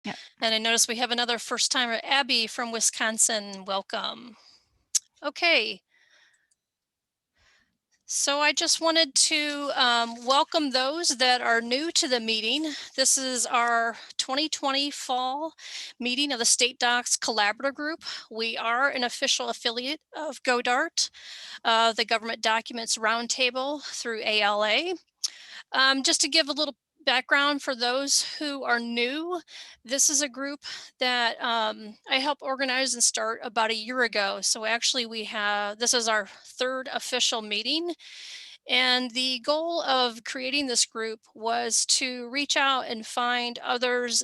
Yeah. And I noticed we have another first timer, Abby from Wisconsin. Welcome. Okay, so I just wanted to welcome those that are new to the meeting. This is our 2020 fall meeting of the State Docs Collaborative Group. We are an official affiliate of GoDart, the Government Documents Roundtable through ALA. Just to give a little background for those who are new, this is a group that I helped organize and start about a year ago. So actually this is our third official meeting. And the goal of creating this group was to reach out and find others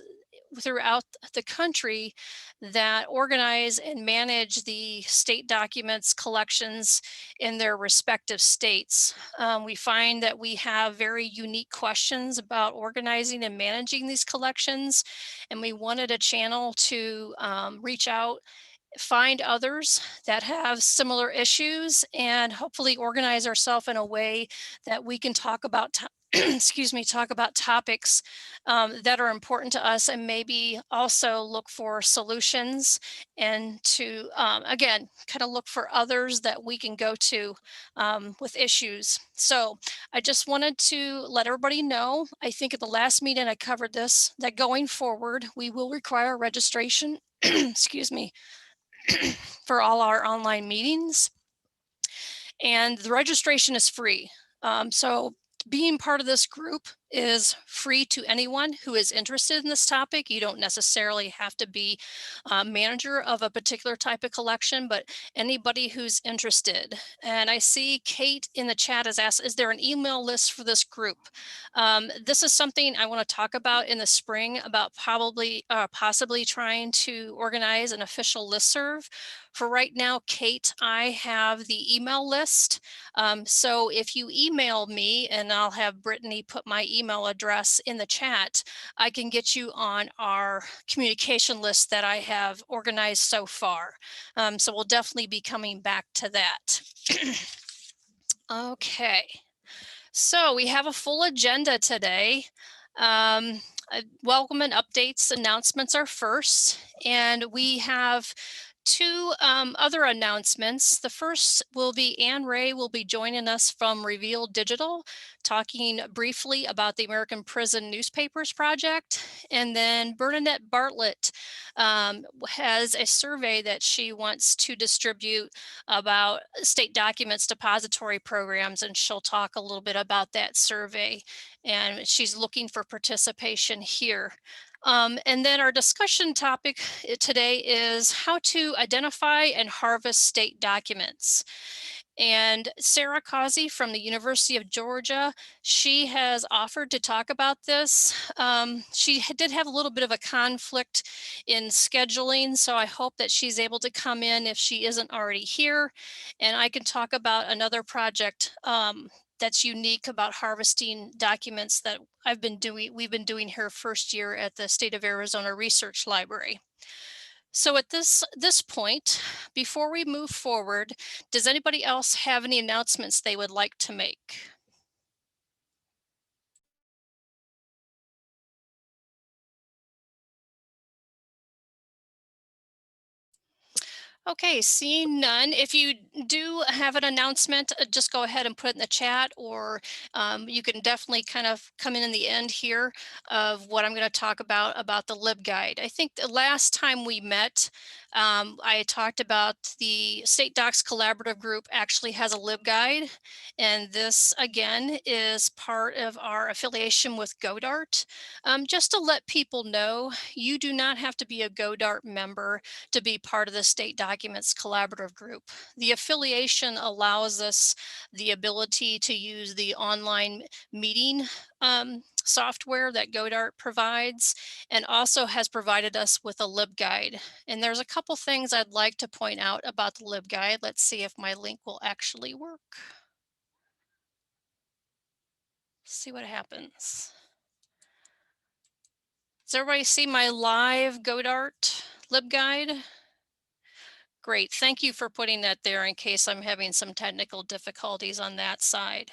throughout the country that organize and manage the state documents collections in their respective states. We find that we have very unique questions about organizing and managing these collections, and we wanted a channel to reach out, find others that have similar issues, and hopefully organize ourselves in a way that we can talk about excuse me, talk about topics that are important to us, and maybe also look for solutions, and to again kind of look for others that we can go to with issues. So I just wanted to let everybody know, I think at the last meeting I covered this, that going forward we will require registration excuse me, for all our online meetings, and the registration is free. So being part of this group is free to anyone who is interested in this topic. You don't necessarily have to be a manager of a particular type of collection, but anybody who's interested. And I see Kate in the chat has asked, is there an email list for this group? This is something I want to talk about in the spring, about possibly trying to organize an official listserv. For right now, Kate, I have the email list. So if you email me, and I'll have Brittany put my email address in the chat, I can get you on our communication list that I have organized so far. So we'll definitely be coming back to that. Okay, so we have a full agenda today. Welcome and updates announcements are first, and we have two other announcements. The first will be Anne Ray will be joining us from Reveal Digital, talking briefly about the American Prison Newspapers Project. And then Bernadette Bartlett has a survey that she wants to distribute about state documents depository programs, and she'll talk a little bit about that survey. And she's looking for participation here. And then our discussion topic today is how to identify and harvest state documents. And Sarah Causey from the University of Georgia, she has offered to talk about this. She did have a little bit of a conflict in scheduling, so I hope that she's able to come in if she isn't already here, and I can talk about another project that's unique about harvesting documents that we've been doing here first year at the State of Arizona Research Library. So at this point, before we move forward, does anybody else have any announcements they would like to make? Okay, seeing none, if you do have an announcement, just go ahead and put it in the chat, or you can definitely kind of come in the end here of what I'm going to talk about the LibGuide. I think the last time we met, I talked about the State Docs Collaborative Group actually has a LibGuide, and this again is part of our affiliation with GoDart. Just to let people know, you do not have to be a GoDart member to be part of the State Documents Collaborative Group. The affiliation allows us the ability to use the online meeting software that GoDart provides, and also has provided us with a LibGuide. And there's a couple things I'd like to point out about the LibGuide. Let's see if my link will actually work. See what happens. Does everybody see my live GoDart LibGuide? Great, thank you for putting that there in case I'm having some technical difficulties on that side.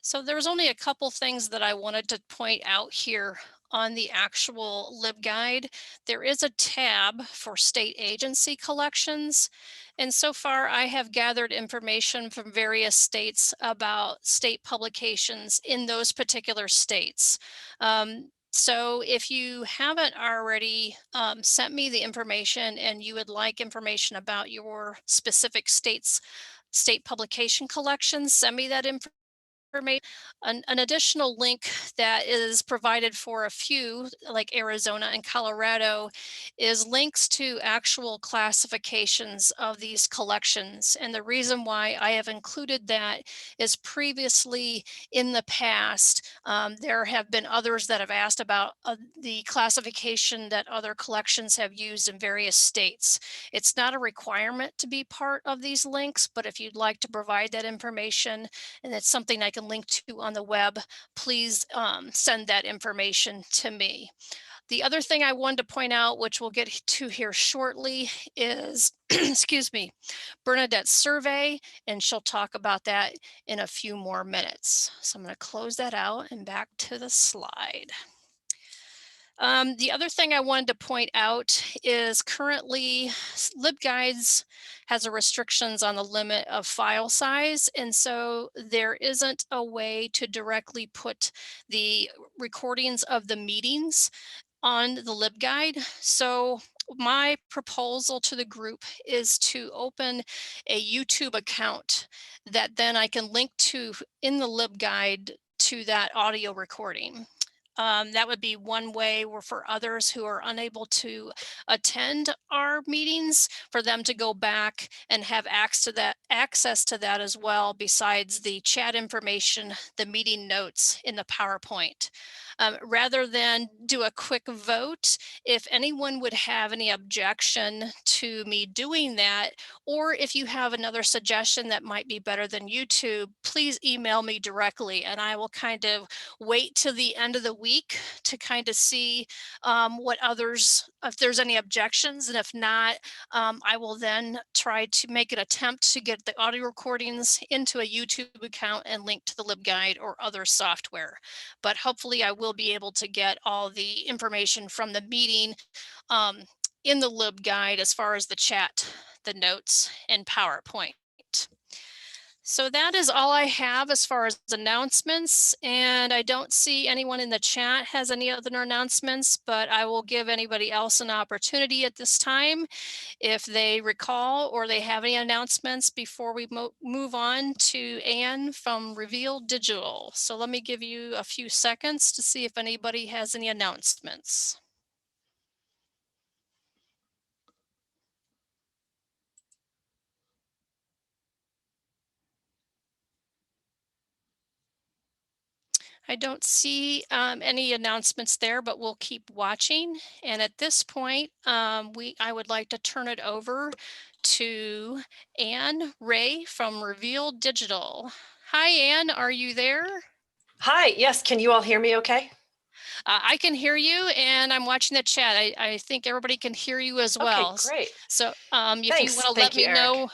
So there's only a couple things that I wanted to point out here on the actual LibGuide, there is a tab for state agency collections. And so far, I have gathered information from various states about state publications in those particular states. So if you haven't already sent me the information and you would like information about your specific state's state publication collections, send me that information. An additional link that is provided for a few, like Arizona and Colorado, is links to actual classifications of these collections. And the reason why I have included that is previously in the past, there have been others that have asked about the classification that other collections have used in various states. It's not a requirement to be part of these links, but if you'd like to provide that information, and it's something I can link to on the web, please send that information to me. The other thing I wanted to point out, which we'll get to here shortly, is, excuse me, Bernadette's survey, and she'll talk about that in a few more minutes. So I'm going to close that out and back to the slide. The other thing I wanted to point out is currently LibGuides has a restrictions on the limit of file size. And so there isn't a way to directly put the recordings of the meetings on the LibGuide. So my proposal to the group is to open a YouTube account that then I can link to in the LibGuide to that audio recording. That would be one way, or for others who are unable to attend our meetings, for them to go back and have access to that as well, besides the chat information, the meeting notes in the PowerPoint. Rather than do a quick vote, if anyone would have any objection to me doing that, or if you have another suggestion that might be better than YouTube, please email me directly, and I will kind of wait till the end of the week to kind of see what others, if there's any objections, and if not, I will then try to make an attempt to get the audio recordings into a YouTube account and link to the LibGuide or other software. But hopefully I will be able to get all the information from the meeting in the LibGuide as far as the chat, the notes, and PowerPoint. So that is all I have as far as announcements, and I don't see anyone in the chat has any other announcements, but I will give anybody else an opportunity at this time if they recall or they have any announcements before we move on to Anne from Reveal Digital. So let me give you a few seconds to see if anybody has any announcements. I don't see any announcements there, but we'll keep watching. And at this point, I would like to turn it over to Anne Ray from Reveal Digital. Hi, Anne, are you there? Hi, yes, can you all hear me okay? I can hear you, and I'm watching the chat. I think everybody can hear you as well. Okay, great. So if you Thanks. want to let Thank you, me Eric. know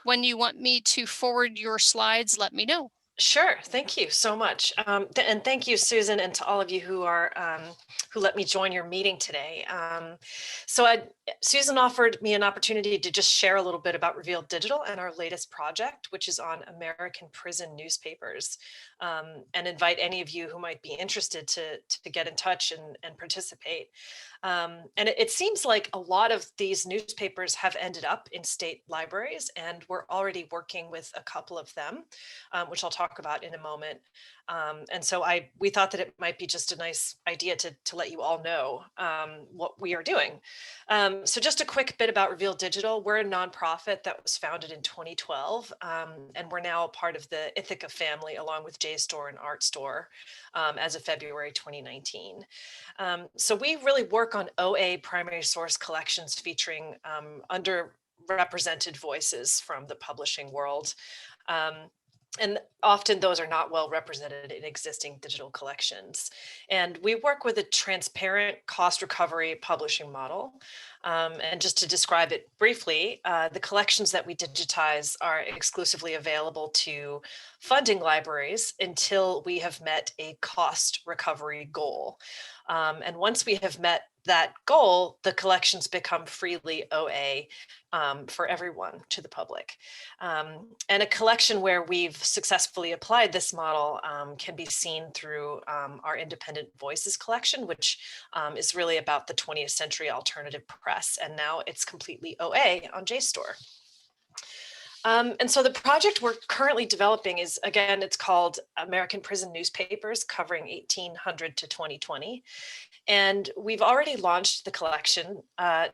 when you want me to forward your slides, let me know. Sure. Thank you so much. And thank you, Susan, and to all of you who are who let me join your meeting today. Susan offered me an opportunity to just share a little bit about Reveal Digital and our latest project, which is on American prison newspapers, and invite any of you who might be interested to get in touch and participate. And it seems like a lot of these newspapers have ended up in state libraries, and we're already working with a couple of them, which I'll talk about in a moment. And so we thought that it might be just a nice idea to let you all know what we are doing. So just a quick bit about Reveal Digital. We're a nonprofit that was founded in 2012, and we're now a part of the Ithaca family, along with JSTOR and ArtStore, as of February 2019. So we really work on OA primary source collections featuring underrepresented voices from the publishing world. And often those are not well represented in existing digital collections. And we work with a transparent cost recovery publishing model. And just to describe it briefly, the collections that we digitize are exclusively available to funding libraries until we have met a cost recovery goal. And once we have met that goal, the collections become freely OA for everyone, to the public. And a collection where we've successfully applied this model can be seen through our Independent Voices collection, which is really about the 20th century alternative press. And now it's completely OA on JSTOR. And so the project we're currently developing is, again, it's called American Prison Newspapers, covering 1800 to 2020. And we've already launched the collection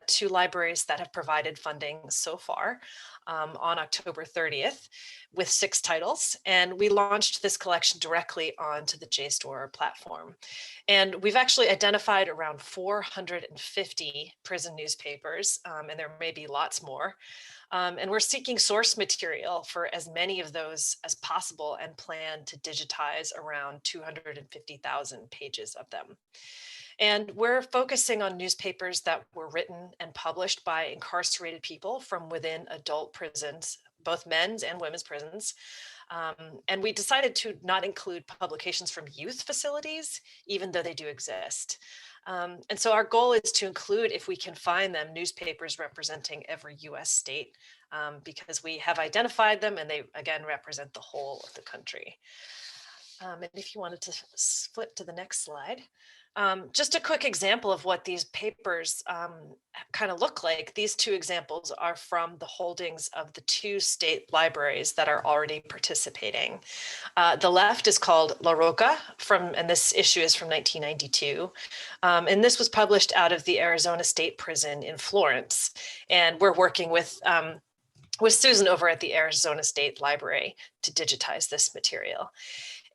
to libraries that have provided funding so far on October 30th with 6 titles. And we launched this collection directly onto the JSTOR platform. And we've actually identified around 450 prison newspapers, and there may be lots more. And we're seeking source material for as many of those as possible and plan to digitize around 250,000 pages of them. And we're focusing on newspapers that were written and published by incarcerated people from within adult prisons, both men's and women's prisons. And we decided to not include publications from youth facilities, even though they do exist. And so our goal is to include, if we can find them, newspapers representing every US state, because we have identified them and they, again, represent the whole of the country. And if you wanted to flip to the next slide. Just a quick example of what these papers kind of look like. These 2 examples are from the holdings of the 2 state libraries that are already participating. The left is called La Roca, and this issue is from 1992. And this was published out of the Arizona State Prison in Florence. And we're working with Susan over at the Arizona State Library to digitize this material.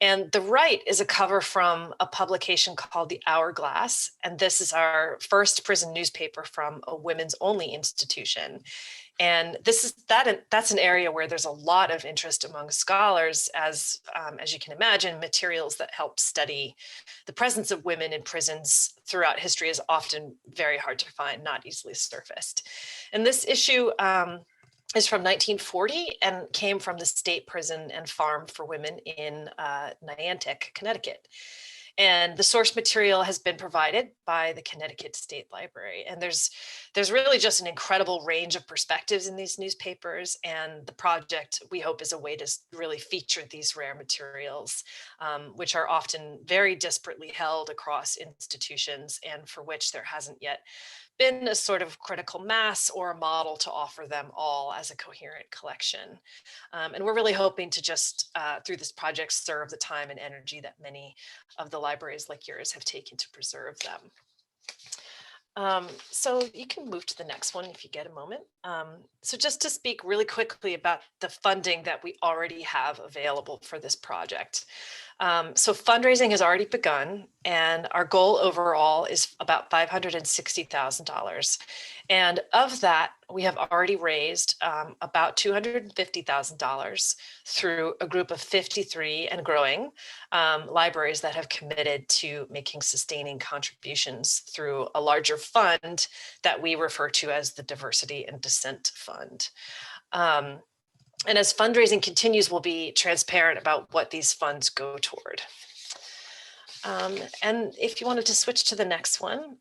And the right is a cover from a publication called The Hourglass. And this is our first prison newspaper from a women's only institution. And that's an area where there's a lot of interest among scholars, as you can imagine. Materials that help study the presence of women in prisons throughout history is often very hard to find, not easily surfaced. And this issue is from 1940 and came from the state prison and farm for women in Niantic, Connecticut. And the source material has been provided by the Connecticut State Library. And there's really just an incredible range of perspectives in these newspapers. And the project, we hope, is a way to really feature these rare materials, which are often very disparately held across institutions and for which there hasn't yet been a sort of critical mass or a model to offer them all as a coherent collection. And we're really hoping to just, through this project, serve the time and energy that many of the libraries like yours have taken to preserve them. So you can move to the next one if you get a moment. So just to speak really quickly about the funding that we already have available for this project. So fundraising has already begun, and our goal overall is about $560,000. And of that, we have already raised about $250,000 through a group of 53 and growing libraries that have committed to making sustaining contributions through a larger fund that we refer to as the Diversity and Dissent Fund. And as fundraising continues, we'll be transparent about what these funds go toward. And if you wanted to switch to the next one,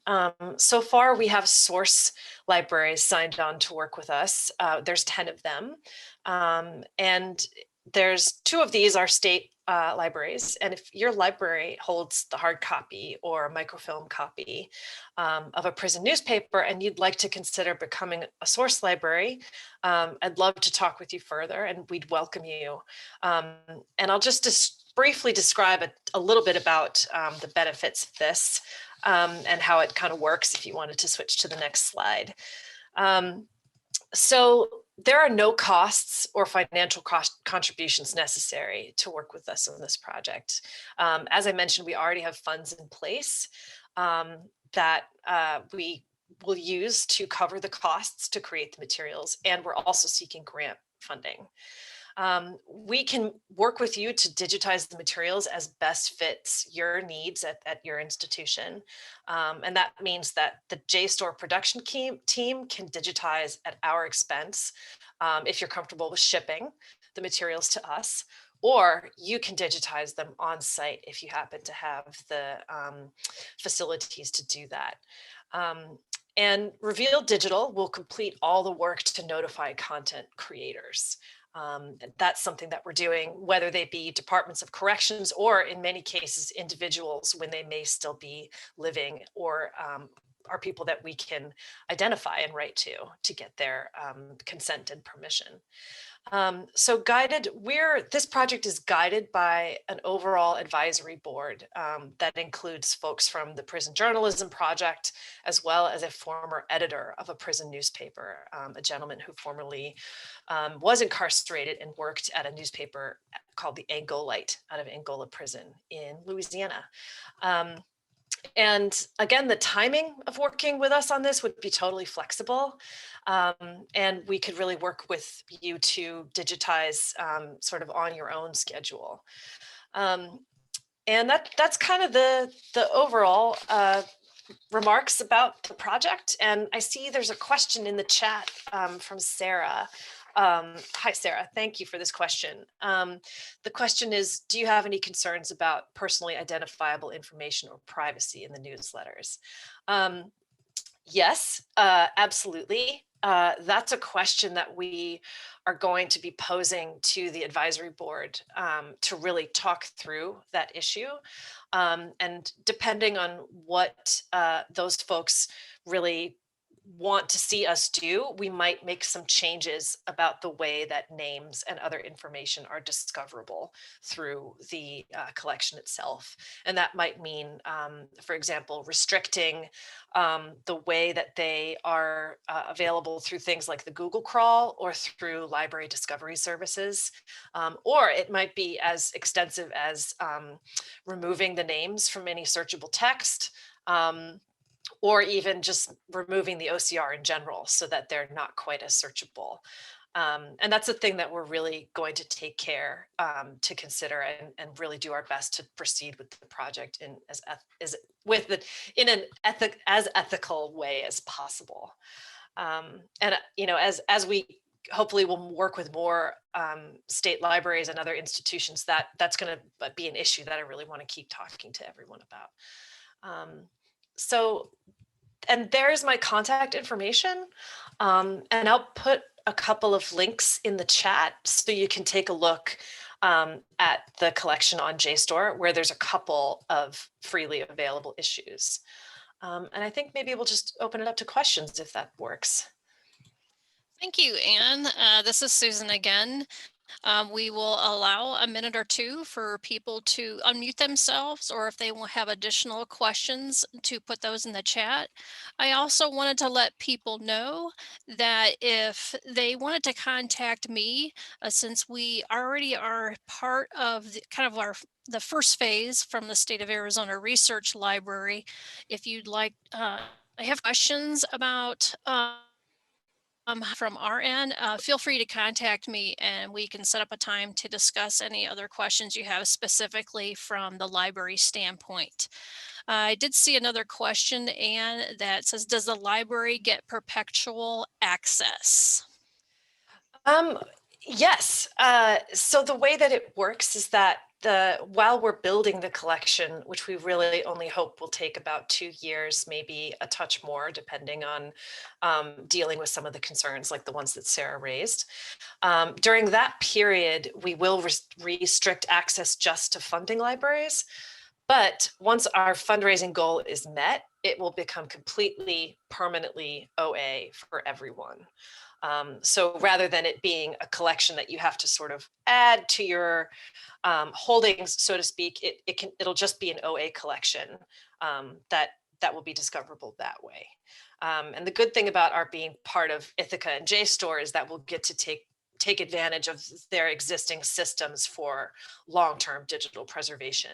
so far we have source libraries signed on to work with us. There's 10 of them. And there's 2 of these are state libraries. And if your library holds the hard copy or microfilm copy of a prison newspaper and you'd like to consider becoming a source library, I'd love to talk with you further and we'd welcome you. And I'll just briefly describe a little bit about the benefits of this and how it kind of works if you wanted to switch to the next slide. So there are no costs or financial contributions necessary to work with us on this project. As I mentioned, we already have funds in place that we will use to cover the costs to create the materials, and we're also seeking grant funding. We can work with you to digitize the materials as best fits your needs at your institution. And that means that the JSTOR production team can digitize at our expense if you're comfortable with shipping the materials to us, or you can digitize them on site if you happen to have the facilities to do that. And Reveal Digital will complete all the work to notify content creators. That's something that we're doing, whether they be departments of corrections or in many cases, individuals when they may still be living or are people that we can identify and write to get their consent and permission. So this project is guided by an overall advisory board that includes folks from the Prison Journalism Project, as well as a former editor of a prison newspaper, a gentleman who formerly was incarcerated and worked at a newspaper called the Angolite out of Angola Prison in Louisiana. And again, the timing of working with us on this would be totally flexible. And we could really work with you to digitize sort of on your own schedule. And that's kind of the overall remarks about the project. And I see there's a question in the chat from Sarah. Hi, Sarah. Thank you for this question. The question is, do you have any concerns about personally identifiable information or privacy in the newsletters? Yes, absolutely. That's a question that we are going to be posing to the advisory board to really talk through that issue. And depending on what those folks really want to see us do, we might make some changes about the way that names and other information are discoverable through the collection itself. And that might mean, for example, restricting the way that they are available through things like the Google crawl or through library discovery services. Or it might be as extensive as removing the names from any searchable text, or even just removing the OCR in general so that they're not quite as searchable. And that's a thing that we're really going to take care to consider and really do our best to proceed with the project in as ethical way as possible. And you know, as we hopefully will work with more state libraries and other institutions, that's going to be an issue that I really want to keep talking to everyone about. So, and there's my contact information. And I'll put a couple of links in the chat so you can take a look at the collection on JSTOR, where there's a couple of freely available issues. And I think maybe we'll just open it up to questions if that works. Thank you, Anne. This is Susan again. We will allow a minute or two for people to unmute themselves, or if they will have additional questions, to put those in the chat. I also wanted to let people know that if they wanted to contact me, since we already are part of the first phase from the State of Arizona Research Library, if you'd like, I have questions about from our end, feel free to contact me and we can set up a time to discuss any other questions you have specifically from the library standpoint. I did see another question, Anne, that says, does the library get perpetual access? Yes. So the way that it works is that while we're building the collection, which we really only hope will take about 2 years, maybe a touch more, depending on dealing with some of the concerns like the ones that Sarah raised. During that period, we will restrict access just to funding libraries. But once our fundraising goal is met, it will become completely permanently OA for everyone. So rather than it being a collection that you have to sort of add to your holdings, so to speak, it'll just be an OA collection that will be discoverable that way. And the good thing about our being part of Ithaca and JSTOR is that we'll get to take advantage of their existing systems for long-term digital preservation.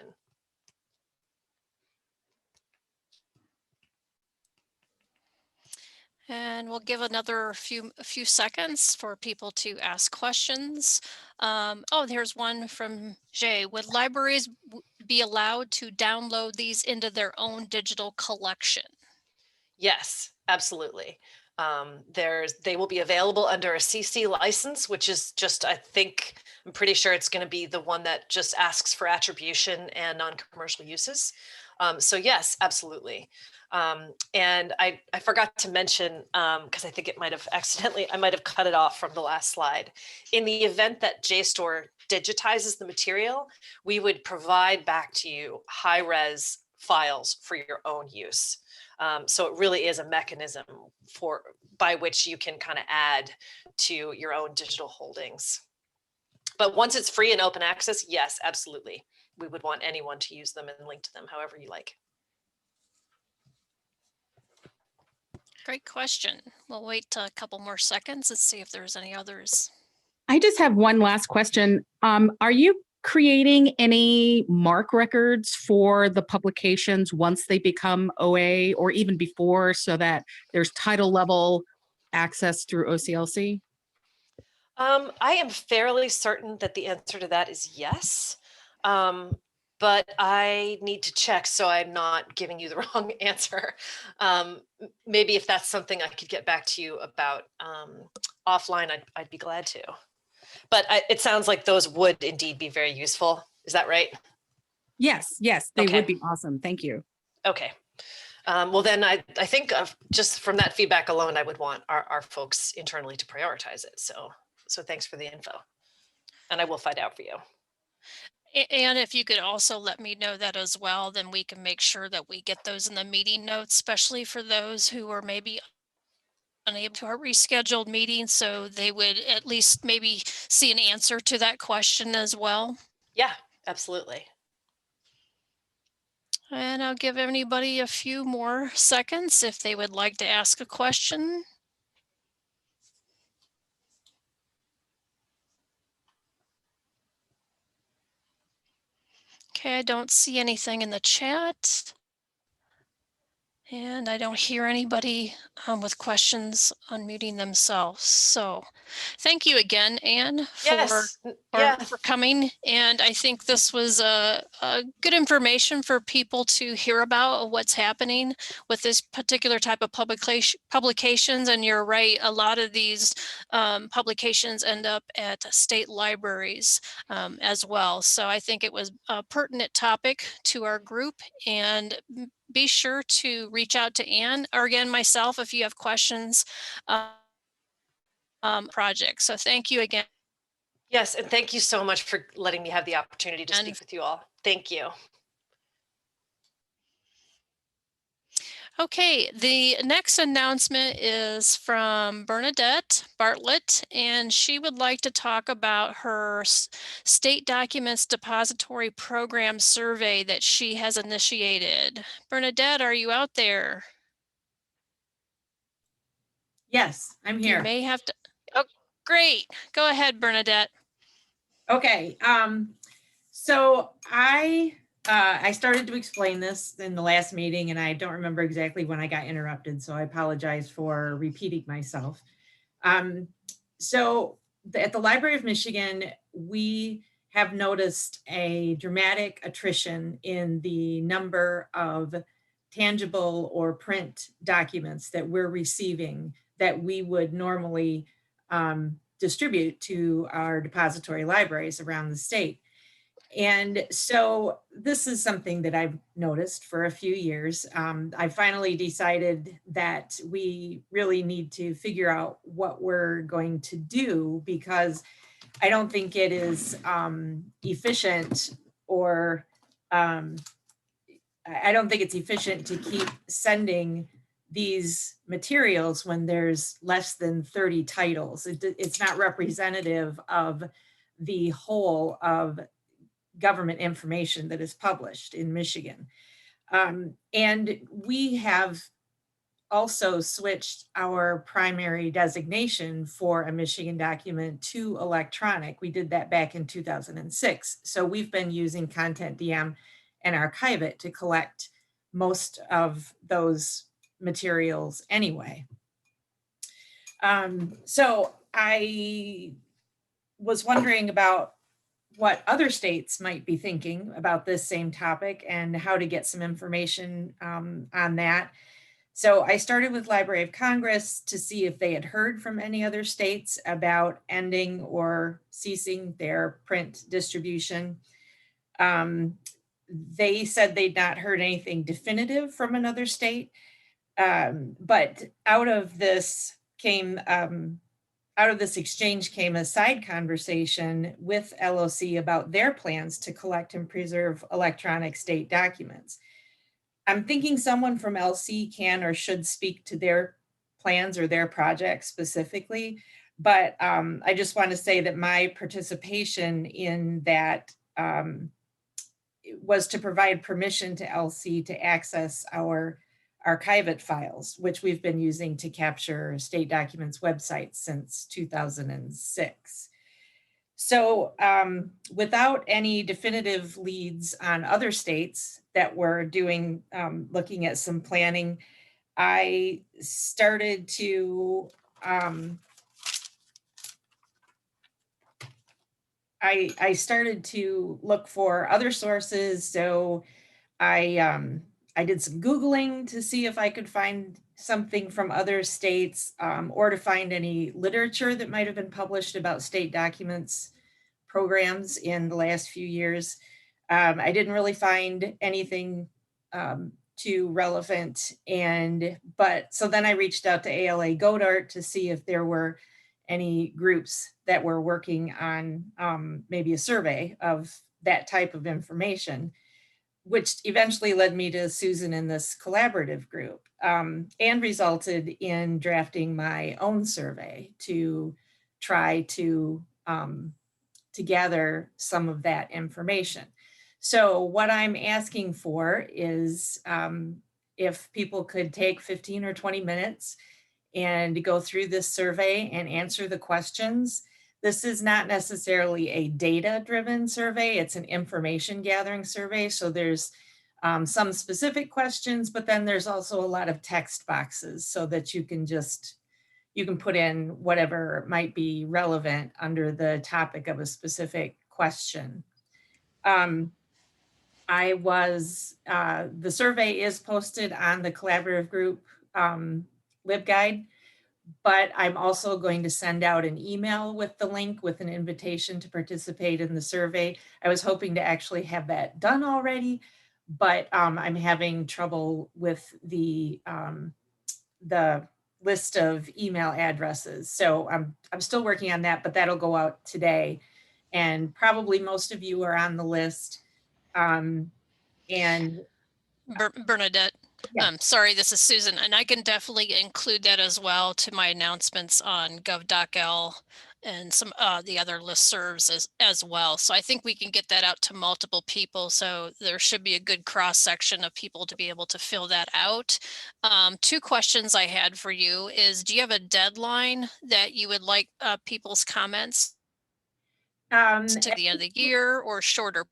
And we'll give another a few seconds for people to ask questions. Oh, here's one from Jay. Would libraries be allowed to download these into their own digital collection? Yes, absolutely. They will be available under a CC license, which is just, I'm pretty sure it's going to be the one that just asks for attribution and non-commercial uses. So yes, absolutely. And I forgot to mention, because I think I might have cut it off from the last slide. In the event that JSTOR digitizes the material, we would provide back to you high-res files for your own use. So it really is a mechanism by which you can kind of add to your own digital holdings. But once it's free and open access, yes, absolutely. We would want anyone to use them and link to them however you like. Great question. We'll wait a couple more seconds and see if there's any others. I just have one last question. Are you creating any MARC records for the publications once they become OA or even before, so that there's title level access through OCLC? I am fairly certain that the answer to that is yes. But I need to check so I'm not giving you the wrong answer. Maybe if that's something I could get back to you about offline, I'd be glad to. But it sounds like those would indeed be very useful. Is that right? Yes, they Okay. would be awesome. Thank you. Okay. Well, then I think just from that feedback alone, I would want our folks internally to prioritize it. So thanks for the info. And I will find out for you. And if you could also let me know that as well, then we can make sure that we get those in the meeting notes, especially for those who are maybe unable to our rescheduled meeting, so they would at least maybe see an answer to that question as well. Yeah, absolutely. And I'll give anybody a few more seconds if they would like to ask a question. Okay, I don't see anything in the chat. And I don't hear anybody with questions unmuting themselves. So thank you again, Anne, Yes. for coming. And I think this was a good information for people to hear about what's happening with this particular type of publications. And you're right, a lot of these publications end up at state libraries as well. So I think it was a pertinent topic to our group, and be sure to reach out to Anne or again myself if you have questions project. So thank you again. Yes, and thank you so much for letting me have the opportunity to And speak with you all. Thank you. okay, the next announcement is from Bernadette Bartlett, and she would like to talk about her State Documents Depository Program survey that she has initiated. Bernadette, are you out there? Yes, I'm here. You may have to. Oh, great. Go ahead, Bernadette. Okay. So I started to explain this in the last meeting, and I don't remember exactly when I got interrupted, so I apologize for repeating myself. So at the Library of Michigan, we have noticed a dramatic attrition in the number of tangible or print documents that we're receiving that we would normally distribute to our depository libraries around the state. And so this is something that I've noticed for a few years. I finally decided that we really need to figure out what we're going to do, because I don't think it is efficient, or I don't think it's efficient to keep sending these materials when there's less than 30 titles. It's not representative of the whole of government information that is published in Michigan. And we have also switched our primary designation for a Michigan document to electronic. We did that back in 2006. So we've been using Content DM and Archive-It to collect most of those materials anyway. So I was wondering about what other states might be thinking about this same topic and how to get some information on that. So I started with Library of Congress to see if they had heard from any other states about ending or ceasing their print distribution. They said they'd not heard anything definitive from another state, but out of this exchange came a side conversation with LOC about their plans to collect and preserve electronic state documents. I'm thinking someone from LC can or should speak to their plans or their project specifically, but I just want to say that my participation in that was to provide permission to LC to access our Archive-It files, which we've been using to capture state documents websites since 2006. So without any definitive leads on other states that were doing, looking at some planning, I started to I started to look for other sources. So I did some Googling to see if I could find something from other states or to find any literature that might have been published about state documents programs in the last few years. I didn't really find anything too relevant. So then I reached out to ALA Godart to see if there were any groups that were working on maybe a survey of that type of information, which eventually led me to Susan in this collaborative group and resulted in drafting my own survey to try to gather some of that information. So what I'm asking for is if people could take 15 or 20 minutes and go through this survey and answer the questions. This is not necessarily a data-driven survey, it's an information gathering survey. So there's some specific questions, but then there's also a lot of text boxes so that you can put in whatever might be relevant under the topic of a specific question. The survey is posted on the collaborative group LibGuide, but I'm also going to send out an email with the link with an invitation to participate in the survey. I was hoping to actually have that done already, but I'm having trouble with the list of email addresses. So I'm still working on that, but that'll go out today. And probably most of you are on the list. Bernadette, Yeah. Sorry, this is Susan, and I can definitely include that as well to my announcements on gov.l and some the other listservs as well. So I think we can get that out to multiple people. So there should be a good cross section of people to be able to fill that out. Two questions I had for you is, do you have a deadline that you would like people's comments to the end of the year or shorter?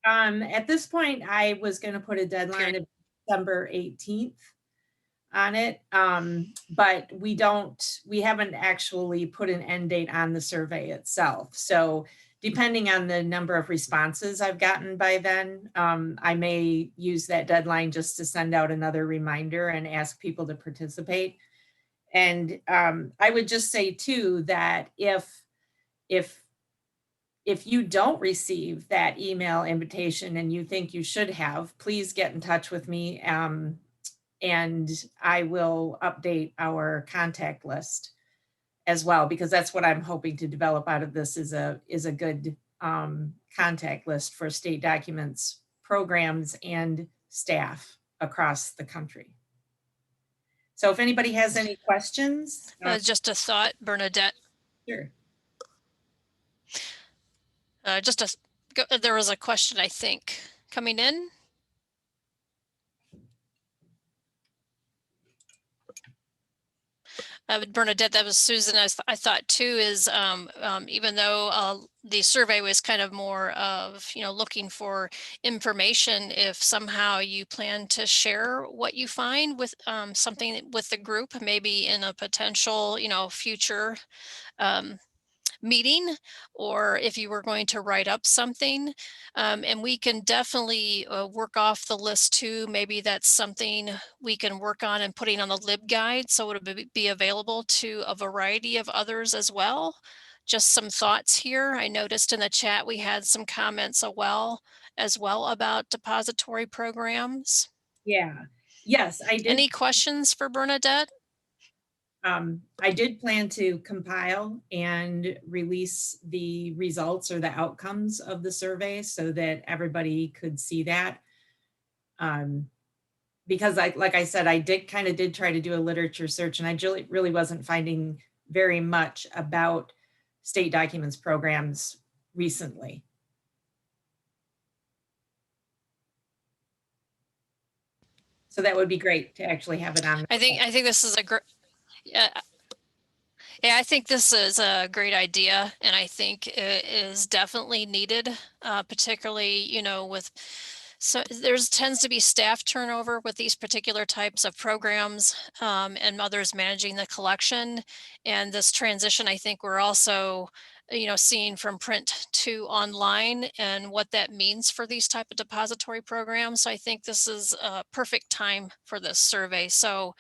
At this point, I was going to put a deadline of December 18th on it. But we haven't actually put an end date on the survey itself. So depending on the number of responses I've gotten by then, I may use that deadline just to send out another reminder and ask people to participate. And I would just say too, that if you don't receive that email invitation and you think you should have, please get in touch with me and I will update our contact list as well, because that's what I'm hoping to develop out of this is a good contact list for state documents, programs, and staff across the country. So if anybody has any questions. Just a thought, Bernadette. Sure. There was a question, I think, coming in. Bernadette, that was Susan. I thought too is even though the survey was kind of more of, looking for information, if somehow you plan to share what you find with something with the group, maybe in a potential, future meeting, or if you were going to write up something. And we can definitely work off the list too. Maybe that's something we can work on and putting on the LibGuide, so it'll be available to a variety of others as well. Just some thoughts here. I noticed in the chat we had some comments as well about depository programs. Yeah. Yes, I did. Any questions for Bernadette? I did plan to compile and release the results or the outcomes of the survey so that everybody could see that. Because like I said, I did try to do a literature search, and I really wasn't finding very much about state documents programs recently. So that would be great to actually have it on. I think this is a great, yeah, I think this is a great idea, and I think it is definitely needed, particularly, with, so there's tends to be staff turnover with these particular types of programs, and others managing the collection. And this transition, I think we're also, seeing from print to online and what that means for these type of depository programs. So I think this is a perfect time for this survey. So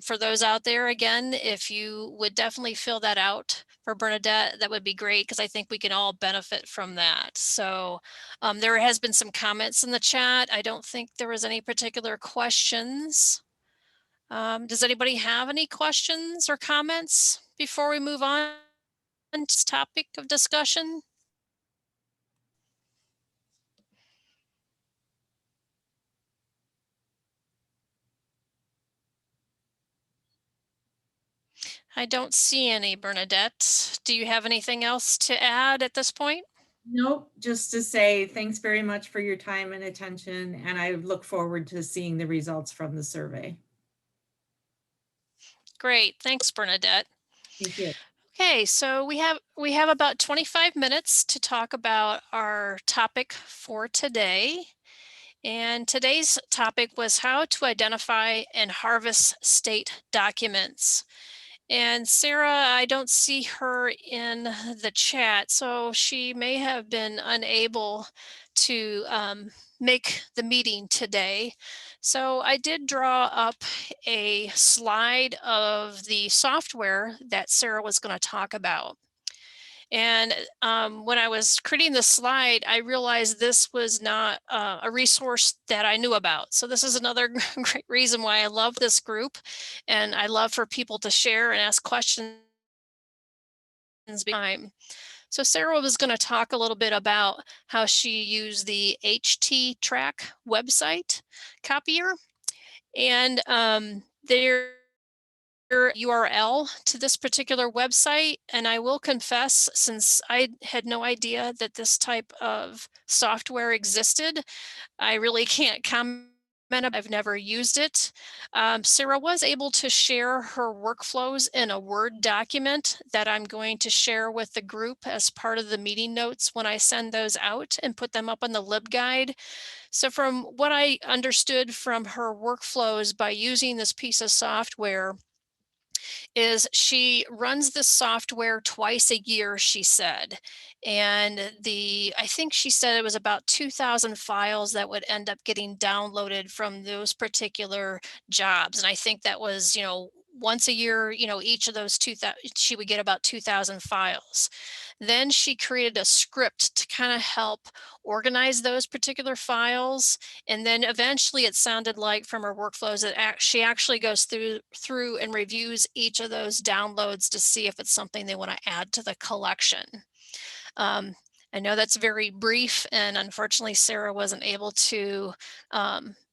for those out there, again, if you would definitely fill that out for Bernadette, that would be great, because I think we can all benefit from that. So there has been some comments in the chat. I don't think there was any particular questions. Does anybody have any questions or comments before we move on to this topic of discussion? I don't see any, Bernadette. Do you have anything else to add at this point? Nope, just to say thanks very much for your time and attention, and I look forward to seeing the results from the survey. Great, thanks, Bernadette. Thank you. Okay, so we have about 25 minutes to talk about our topic for today. And today's topic was how to identify and harvest state documents. And Sarah, I don't see her in the chat, so she may have been unable to make the meeting today. So I did draw up a slide of the software that Sarah was going to talk about. And when I was creating the slide, I realized this was not a resource that I knew about. So this is another great reason why I love this group, and I love for people to share and ask questions behind. So Sarah was going to talk a little bit about how she used the HT-TRAC website copier, and there URL to this particular website. And I will confess, since I had no idea that this type of software existed, I really can't comment. I've never used it. Sarah was able to share her workflows in a Word document that I'm going to share with the group as part of the meeting notes when I send those out and put them up on the LibGuide. So from what I understood from her workflows by using this piece of software, is she runs the software twice a year, she said. And I think she said it was about 2,000 files that would end up getting downloaded from those particular jobs. And I think that was, once a year, each of those 2,000, she would get about 2,000 files. Then she created a script to kind of help organize those particular files. And then eventually it sounded like from her workflows that she actually goes through and reviews each of those downloads to see if it's something they want to add to the collection. I know that's very brief, and unfortunately Sarah wasn't able to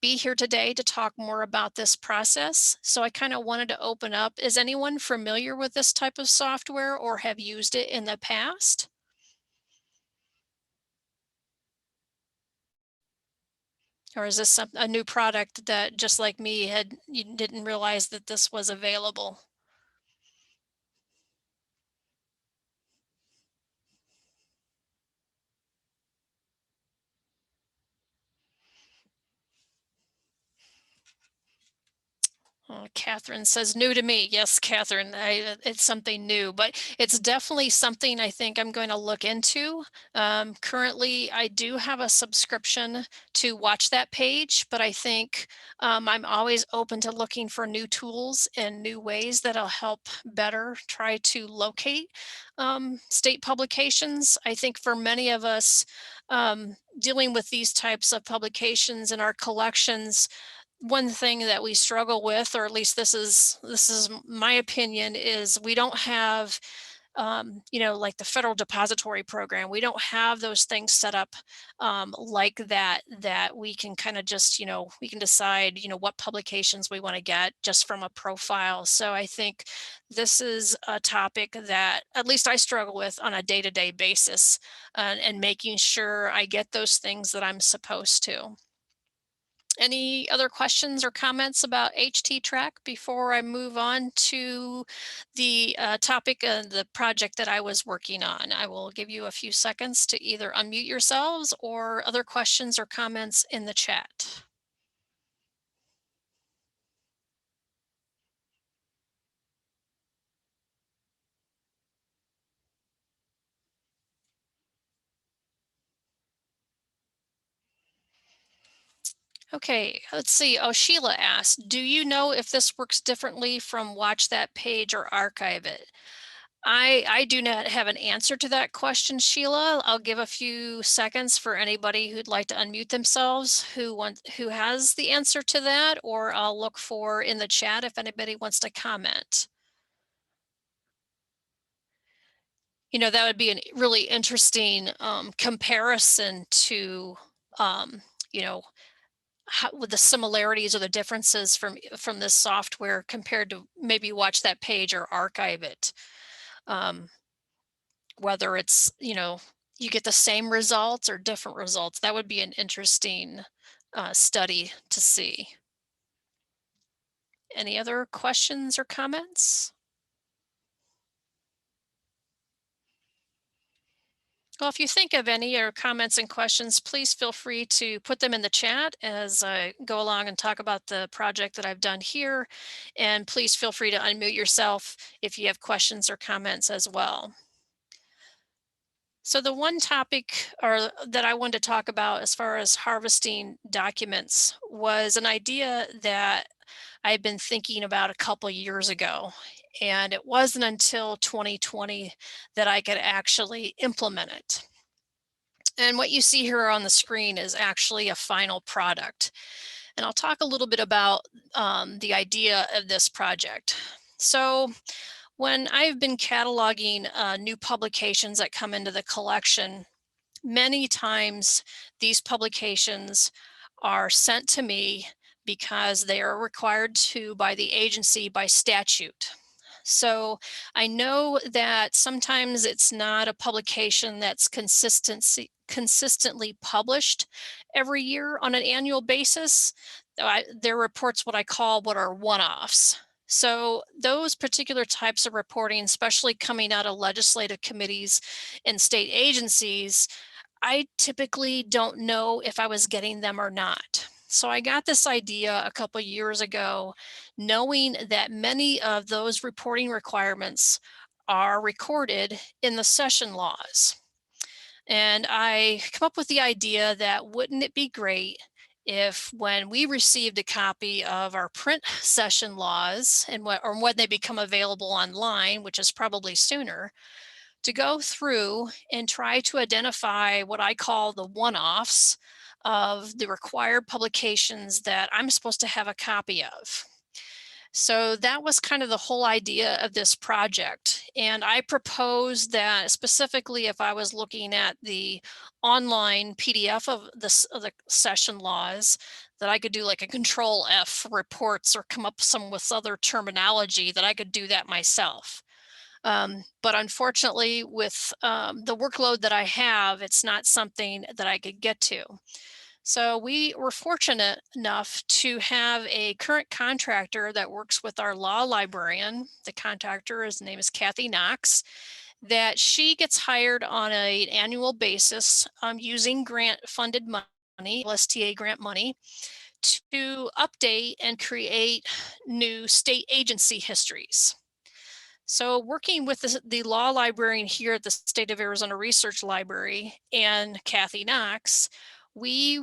be here today to talk more about this process. So I kind of wanted to open up. Is anyone familiar with this type of software or have used it in the past? Or is this a new product that, just like me, you didn't realize that this was available? Catherine says new to me. Yes, Catherine, it's something new, but it's definitely something I think I'm going to look into. Currently, I do have a subscription to Watch That Page, but I think I'm always open to looking for new tools and new ways that'll help better try to locate state publications. I think for many of us dealing with these types of publications in our collections, one thing that we struggle with, or at least this is my opinion, is we don't have like the federal depository program. We don't have those things set up like that we can kind of just, we can decide, what publications we want to get just from a profile. So I think this is a topic that at least I struggle with on a day-to-day basis, and making sure I get those things that I'm supposed to. Any other questions or comments about HT-TRAC before I move on to the topic of the project that I was working on? I will give you a few seconds to either unmute yourselves or other questions or comments in the chat. Okay, let's see. Oh, Sheila asked, do you know if this works differently from Watch That Page or Archive It? I do not have an answer to that question, Sheila. I'll give a few seconds for anybody who'd like to unmute themselves who has the answer to that, or I'll look for in the chat if anybody wants to comment. That would be a really interesting comparison to, with the similarities or the differences from this software compared to maybe Watch That Page or Archive It. Whether it's, you get the same results or different results. That would be an interesting study to see. Any other questions or comments? Well, if you think of any or comments and questions, please feel free to put them in the chat as I go along and talk about the project that I've done here. And please feel free to unmute yourself if you have questions or comments as well. So the one topic that I wanted to talk about as far as harvesting documents was an idea that I've been thinking about a couple of years ago. And it wasn't until 2020 that I could actually implement it. And what you see here on the screen is actually a final product. And I'll talk a little bit about the idea of this project. So when I've been cataloging new publications that come into the collection, many times these publications are sent to me because they are required to by the agency by statute. So I know that sometimes it's not a publication that's consistently published every year on an annual basis. Their reports what are one-offs. So those particular types of reporting, especially coming out of legislative committees and state agencies, I typically don't know if I was getting them or not. So I got this idea a couple of years ago, knowing that many of those reporting requirements are recorded in the session laws. And I come up with the idea that wouldn't it be great if when we received a copy of our print session laws and when they become available online, which is probably sooner, to go through and try to identify what I call the one-offs of the required publications that I'm supposed to have a copy of. So that was kind of the whole idea of this project. And I proposed that specifically if I was looking at the online PDF of the session laws, that I could do like a control F reports or come up with other terminology that I could do that myself. But unfortunately, with the workload that I have, it's not something that I could get to. So we were fortunate enough to have a current contractor that works with our law librarian. The contractor, his name is Kathy Knox, that she gets hired on an annual basis using grant funded money, LSTA grant money, to update and create new state agency histories. So working with the law librarian here at the State of Arizona Research Library and Kathy Knox, we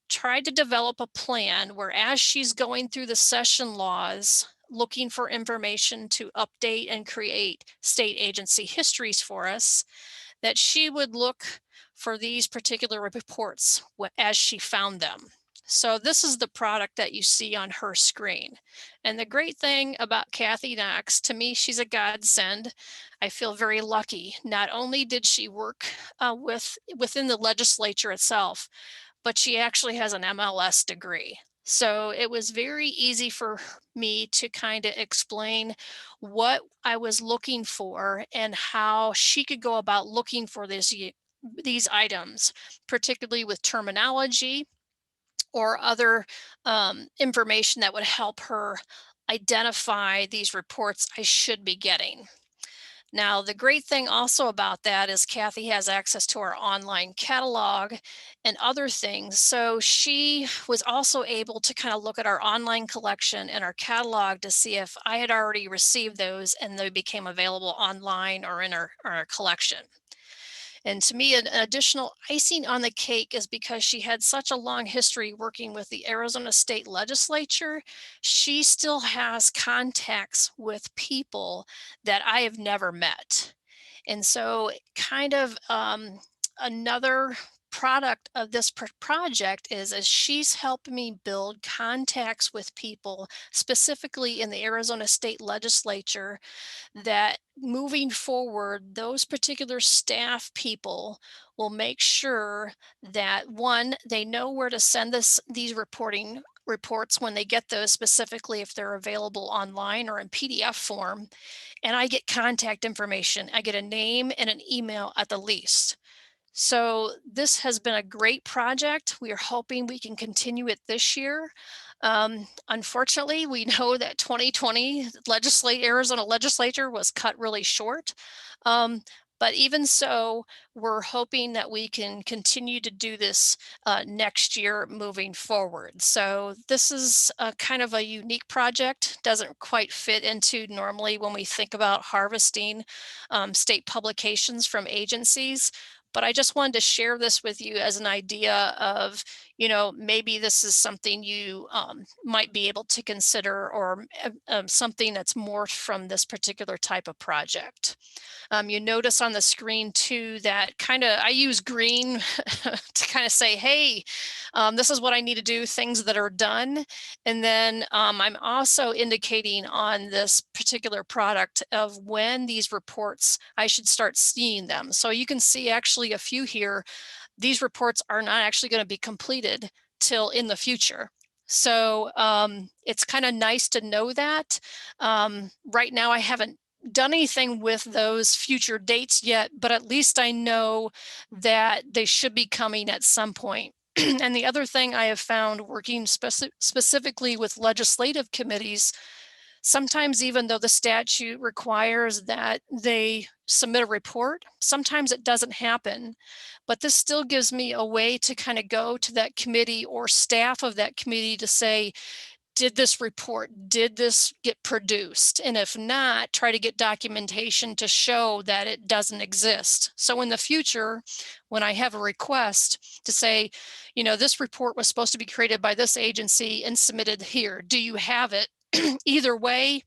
tried to develop a plan where as she's going through the session laws, looking for information to update and create state agency histories for us, that she would look for these particular reports as she found them. So this is the product that you see on her screen. And the great thing about Kathy Knox, to me, she's a godsend. I feel very lucky. Not only did she work within the legislature itself, but she actually has an MLS degree. So it was very easy for me to kind of explain what I was looking for and how she could go about looking for these items, particularly with terminology or other information that would help her identify these reports I should be getting. Now, the great thing also about that is Kathy has access to our online catalog and other things. So she was also able to kind of look at our online collection and our catalog to see if I had already received those and they became available online or in our collection. And to me, an additional icing on the cake is because she had such a long history working with the Arizona State Legislature, she still has contacts with people that I have never met. And so kind of another product of this project is as she's helped me build contacts with people specifically in the Arizona State Legislature, that moving forward, those particular staff people will make sure that one, they know where to send these reports when they get those, specifically if they're available online or in PDF form. And I get contact information. I get a name and an email at the least. So this has been a great project. We are hoping we can continue it this year. Unfortunately, we know that 2020 Arizona legislature was cut really short. But even so, we're hoping that we can continue to do this next year moving forward. So this is a kind of a unique project, doesn't quite fit into normally when we think about harvesting state publications from agencies. But I just wanted to share this with you as an idea of, maybe this is something you might be able to consider, or something that's morphed from this particular type of project. You notice on the screen too that I use green to kind of say, hey, this is what I need to do, things that are done. And then I'm also indicating on this particular product of when these reports, I should start seeing them. So you can see actually a few here. These reports are not actually going to be completed till in the future. So it's kind of nice to know that. Right now, I haven't done anything with those future dates yet, but at least I know that they should be coming at some point. And the other thing I have found working specifically with legislative committees, sometimes even though the statute requires that they submit a report, sometimes it doesn't happen. But this still gives me a way to kind of go to that committee or staff of that committee to say, did this get produced? And if not, try to get documentation to show that it doesn't exist. So in the future, when I have a request to say, this report was supposed to be created by this agency and submitted here, do you have it? Either way,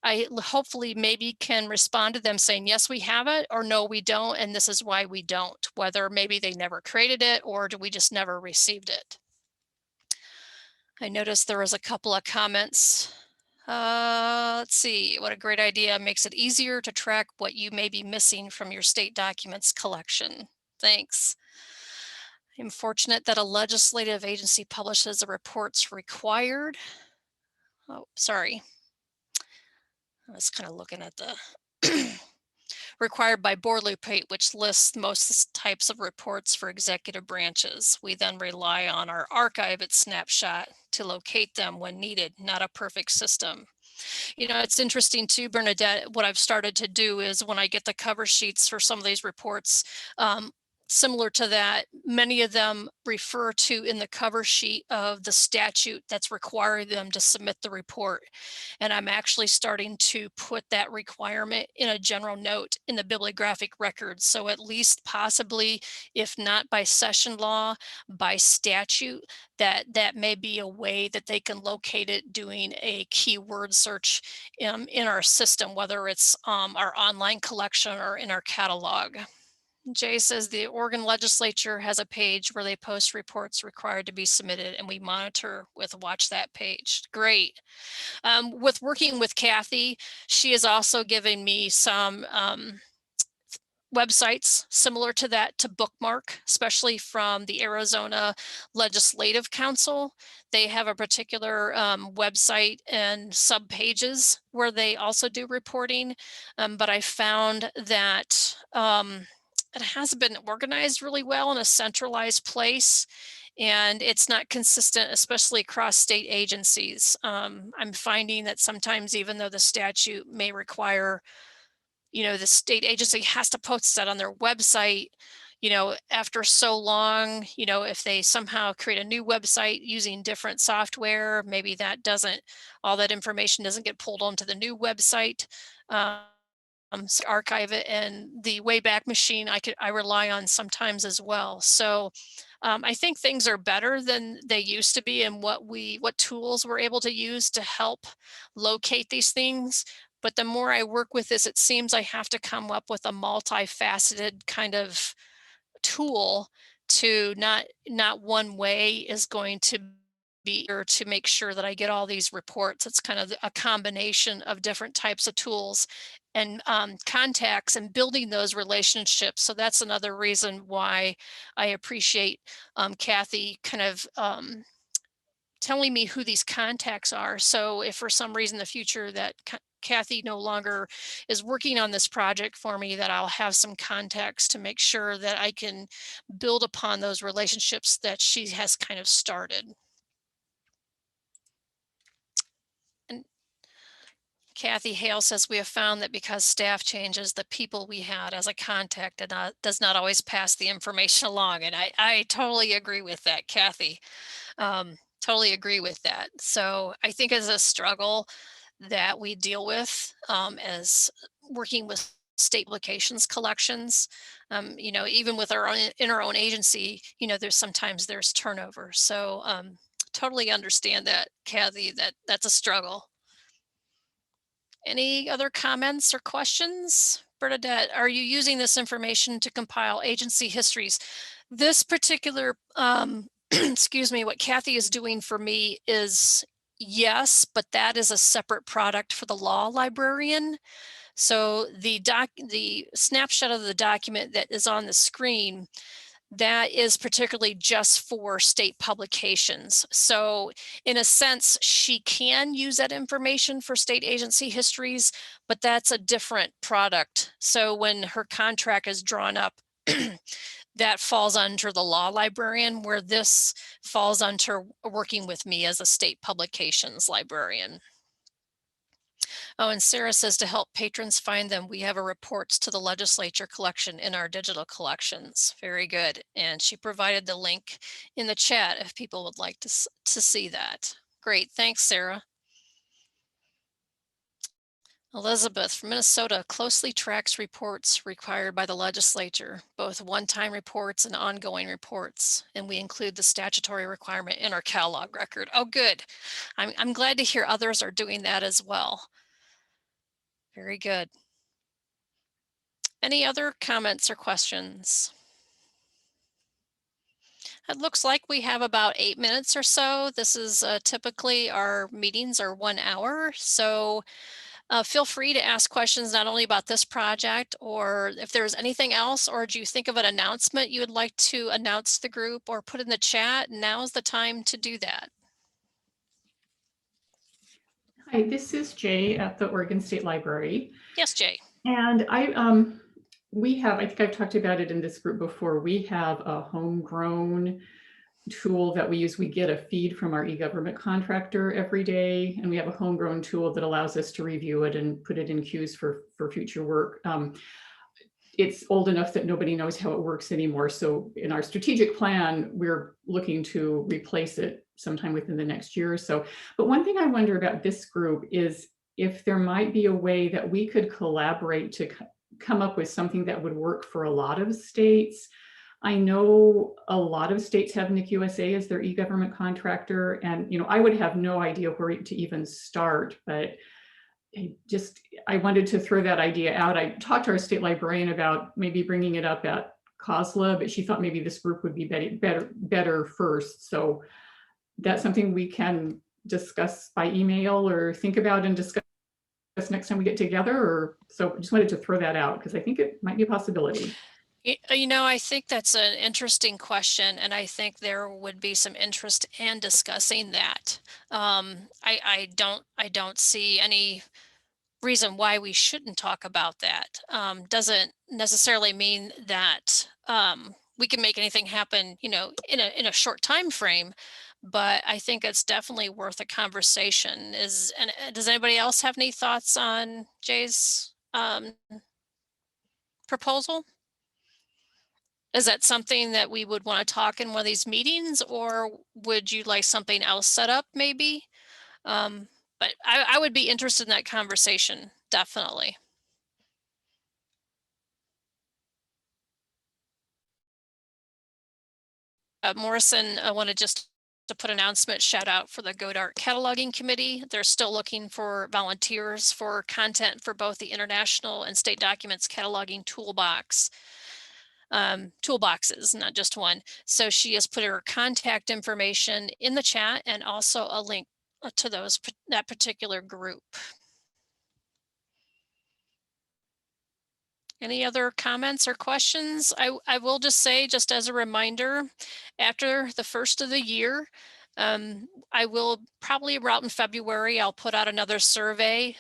I hopefully maybe can respond to them saying, yes, we have it, or no, we don't, and this is why we don't, whether maybe they never created it or we just never received it. I noticed there was a couple of comments. Let's see, what a great idea. Makes it easier to track what you may be missing from your state documents collection. Thanks. I'm fortunate that a legislative agency publishes the reports required. Oh, sorry. I was kind of looking at the required by boilerplate, which lists most types of reports for executive branches. We then rely on our archive at Snapshot to locate them when needed, not a perfect system. It's interesting too, Bernadette, what I've started to do is when I get the cover sheets for some of these reports, similar to that, many of them refer to in the cover sheet of the statute that's requiring them to submit the report. And I'm actually starting to put that requirement in a general note in the bibliographic records. So at least possibly, if not by session law, by statute, that may be a way that they can locate it doing a keyword search in our system, whether it's our online collection or in our catalog. Jay says the Oregon legislature has a page where they post reports required to be submitted, and we monitor with Watch That page. Great. With working with Kathy, she is also giving me some websites similar to that to bookmark, especially from the Arizona Legislative Council. They have a particular website and subpages where they also do reporting. But I found that it hasn't been organized really well in a centralized place, and it's not consistent, especially across state agencies. I'm finding that sometimes, even though the statute may require, the state agency has to post that on their website, after so long, if they somehow create a new website using different software, maybe all that information doesn't get pulled onto the new website. Archive it, and the Wayback Machine I rely on sometimes as well. So I think things are better than they used to be, and what tools we're able to use to help locate these things. But the more I work with this, it seems I have to come up with a multifaceted kind of tool to not one way is going to be, or to make sure that I get all these reports. It's kind of a combination of different types of tools and contacts and building those relationships. So that's another reason why I appreciate Kathy kind of telling me who these contacts are. So if for some reason in the future that Kathy no longer is working on this project for me, that I'll have some contacts to make sure that I can build upon those relationships that she has kind of started. Kathy Hale says, we have found that because staff changes, the people we had as a contact does not always pass the information along. And I totally agree with that, Kathy. Totally agree with that. So I think as a struggle that we deal with as working with state publications collections, even with in our own agency, there's turnover. So totally understand that, Kathy, that's a struggle. Any other comments or questions? Bernadette, are you using this information to compile agency histories? This particular, excuse me, what Kathy is doing for me is yes, but that is a separate product for the law librarian. So the snapshot of the document that is on the screen, that is particularly just for state publications. So in a sense, she can use that information for state agency histories, but that's a different product. So when her contract is drawn up, that falls under the law librarian, where this falls under working with me as a state publications librarian. Oh, and Sarah says to help patrons find them, we have a reports to the legislature collection in our digital collections. Very good. And she provided the link in the chat if people would like to see that. Great. Thanks, Sarah. Elizabeth from Minnesota closely tracks reports required by the legislature, both one-time reports and ongoing reports, and we include the statutory requirement in our catalog record. Oh, good. I'm glad to hear others are doing that as well. Very good. Any other comments or questions? It looks like we have about 8 minutes or so. This is typically our meetings are 1 hour. So feel free to ask questions not only about this project, or if there's anything else, or do you think of an announcement you would like to announce to the group or put in the chat, now's the time to do that. Hi, this is Jay at the Oregon State Library. Yes, Jay. And I think I've talked about it in this group before. We have a homegrown tool that we use. We get a feed from our e-government contractor every day, and we have a homegrown tool that allows us to review it and put it in queues for future work. it's old enough that nobody knows how it works anymore. So in our strategic plan, we're looking to replace it sometime within the next year or so. But one thing I wonder about this group is if there might be a way that we could collaborate to come up with something that would work for a lot of states. I know a lot of states have NICUSA as their e-government contractor, and I would have no idea where to even start, but I wanted to throw that idea out. I talked to our state librarian about maybe bringing it up at COSLA, but she thought maybe this group would be better first. So that's something we can discuss by email or think about and discuss next time we get together. Or so just wanted to throw that out because I think it might be a possibility. I think that's an interesting question, and I think there would be some interest in discussing that. I don't see any reason why we shouldn't talk about that. Doesn't necessarily mean that we can make anything happen, in a short time frame. But I think it's definitely worth a conversation. Does anybody else have any thoughts on Jay's proposal? Is that something that we would want to talk in one of these meetings, or would you like something else set up maybe? But I would be interested in that conversation, definitely. Morrison, I wanted just to put an announcement shout out for the GoDart cataloging committee. They're still looking for volunteers for content for both the international and state documents cataloging toolboxes, not just one. So she has put her contact information in the chat and also a link to that particular group. Any other comments or questions? I will just say, just as a reminder, after the first of the year, I will probably around in February, I'll put out another survey.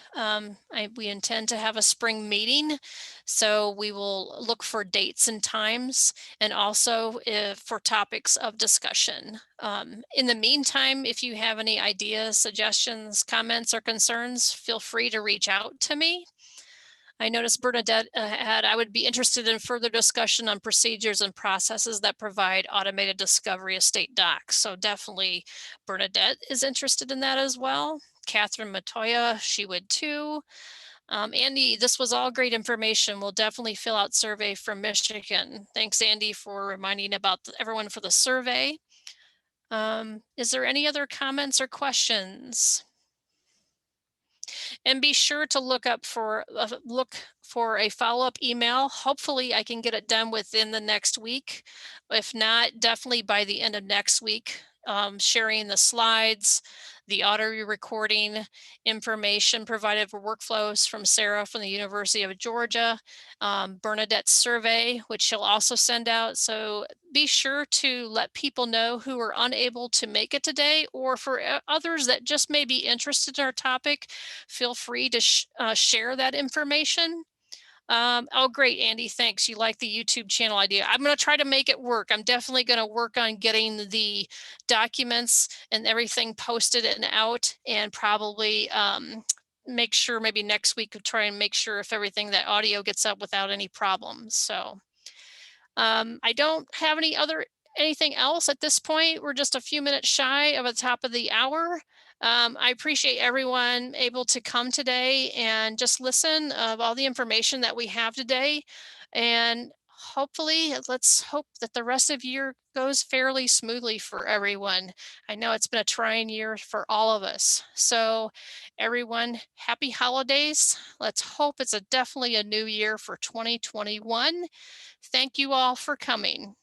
We intend to have a spring meeting, so we will look for dates and times, and also for topics of discussion. In the meantime, if you have any ideas, suggestions, comments, or concerns, feel free to reach out to me. I noticed Bernadette I would be interested in further discussion on procedures and processes that provide automated discovery of state docs. So definitely Bernadette is interested in that as well. Catherine Matoya, she would too. Andy, this was all great information. We'll definitely fill out survey from Michigan. Thanks, Andy, for reminding about everyone for the survey. Is there any other comments or questions? And be sure to look for a follow-up email. Hopefully I can get it done within the next week. If not, definitely by the end of next week, sharing the slides, the audio recording information provided for workflows from Sarah from the University of Georgia, Bernadette's survey, which she'll also send out. So be sure to let people know who are unable to make it today, or for others that just may be interested in our topic, feel free to share that information. Oh, great, Andy, thanks. You like the YouTube channel idea. I'm going to try to make it work. I'm definitely going to work on getting the documents and everything posted and out, and probably make sure maybe next week try and make sure if that audio gets up without any problems. So I don't have anything else at this point. We're just a few minutes shy of the top of the hour. I appreciate everyone able to come today and just listen of all the information that we have today. And hopefully, let's hope that the rest of the year goes fairly smoothly for everyone. I know it's been a trying year for all of us. So everyone, happy holidays. Let's hope it's definitely a new year for 2021. Thank you all for coming.